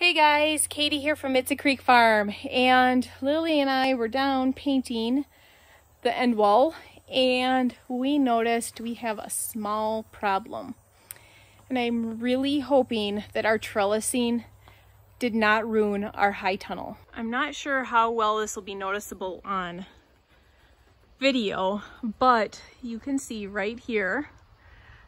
Hey guys, Katie here from It's a Creek Farm, and Lily and I were down painting the end wall and we noticed we have a small problem. And I'm really hoping that our trellising did not ruin our high tunnel. I'm not sure how well this will be noticeable on video, but you can see right here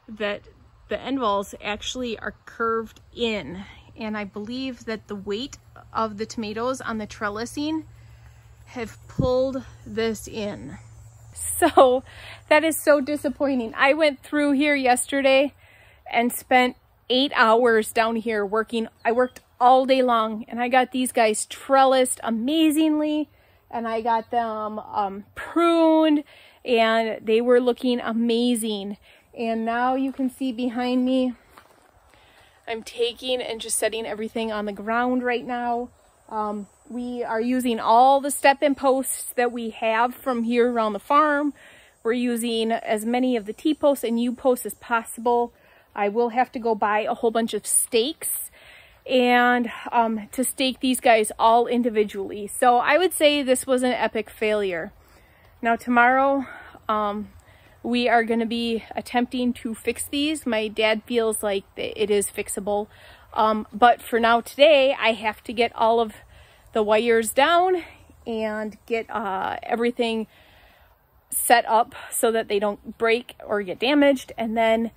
that the end walls actually are curved in. And I believe that the weight of the tomatoes on the trellising have pulled this in. So that is so disappointing. I went through here yesterday and spent 8 hours down here working. I worked all day long and I got these guys trellised amazingly, and I got them pruned and they were looking amazing. And now you can see behind me, I'm taking and just setting everything on the ground right now. We are using all the step-in posts that we have from here around the farm. We're using as many of the T-posts and U-posts as possible. I will have to go buy a whole bunch of stakes and to stake these guys all individually. So I would say this was an epic failure. Now tomorrow, we are going to be attempting to fix these. My dad feels like it is fixable. But for now today, I have to get all of the wires down and get everything set up so that they don't break or get damaged. And then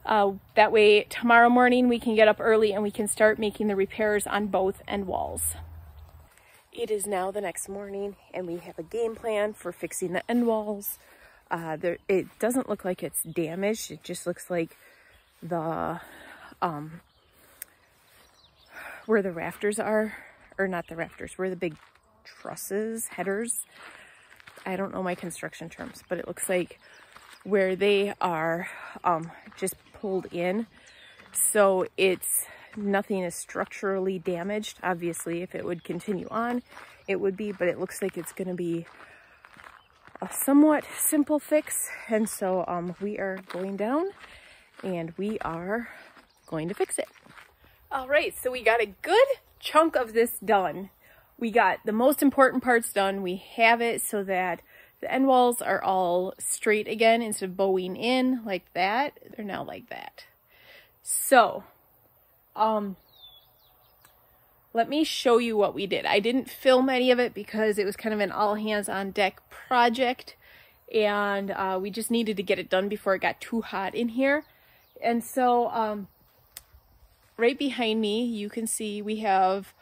that way tomorrow morning we can get up early and we can start making the repairs on both end walls. It is now the next morning and we have a game plan for fixing the end walls. It doesn't look like it's damaged. It just looks like the where the rafters are, or not the rafters, where the big trusses, headers, I don't know my construction terms, but it looks like where they are just pulled in. So nothing is structurally damaged. Obviously if it would continue on it would be, but it looks like it's going to be a somewhat simple fix. And so we are going down and we are going to fix it. All right, so we got a good chunk of this done. We got the most important parts done. We have it so that the end walls are all straight again instead of bowing in like that. They're now like that. So let me show you what we did. I didn't film any of it because it was kind of an all hands on deck project, and we just needed to get it done before it got too hot in here. And so right behind me you can see we have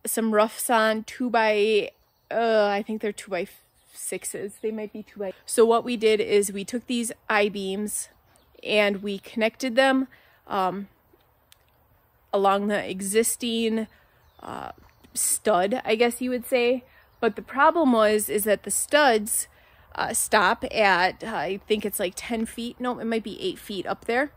some rough sawn 2x I think they're 2x6s. They might be 2x. So what we did is we took these I-beams and we connected them along the existing stud, I guess you would say. But the problem is that the studs stop at, I think it's like 10 feet. No, it might be 8 feet up there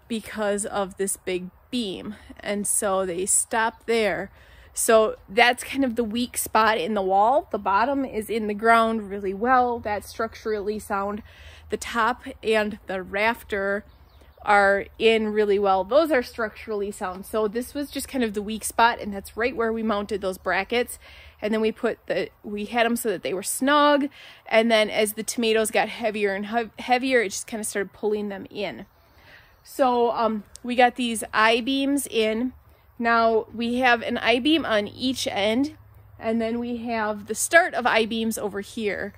because of this big beam. And so they stop there. So that's kind of the weak spot in the wall. The bottom is in the ground really well. That's structurally sound. The top and the rafter are in really well. Those are structurally sound. So this was just kind of the weak spot, and that's right where we mounted those brackets. And then we had them so that they were snug, and then as the tomatoes got heavier and heavier, it just kind of started pulling them in. So we got these I-beams in. Now we have an I-beam on each end, and then we have the start of I-beams over here.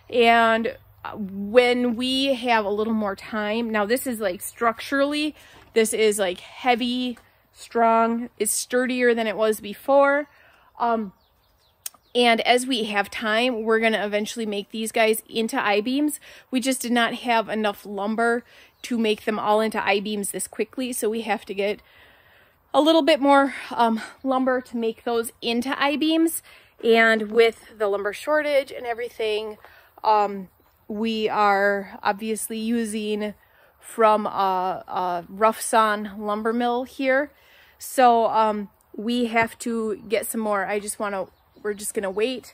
And when we have a little more time, now this is like structurally, this is like heavy, strong, it's sturdier than it was before. And as we have time, we're going to eventually make these guys into I-beams. We just did not have enough lumber to make them all into I-beams this quickly, so we have to get a little bit more lumber to make those into I-beams. And with the lumber shortage and everything, we are obviously using from a rough sawn lumber mill here. So we have to get some more. We're just gonna wait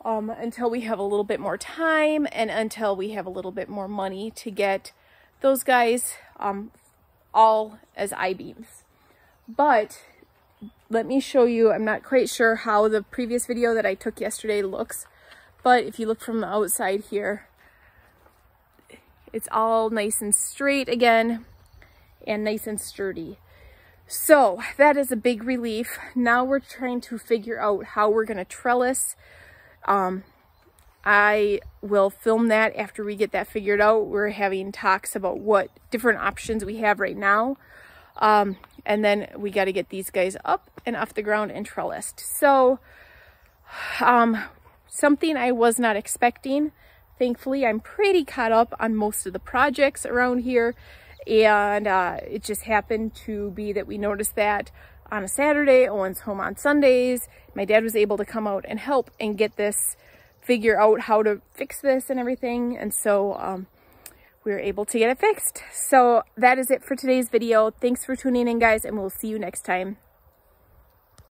until we have a little bit more time and until we have a little bit more money to get those guys all as I-beams. But let me show you. I'm not quite sure how the previous video that I took yesterday looks, but if you look from the outside here, it's all nice and straight again and nice and sturdy. So that is a big relief. Now we're trying to figure out how we're going to trellis. I will film that after we get that figured out. We're having talks about what different options we have right now. And then we got to get these guys up and off the ground and trellised. So something I was not expecting. Thankfully, I'm pretty caught up on most of the projects around here. And it just happened to be that we noticed that on a Saturday. Owen's home on Sundays. My dad was able to come out and help and get this, figure out how to fix this and everything. And so we were able to get it fixed. So that is it for today's video. Thanks for tuning in, guys, and we'll see you next time.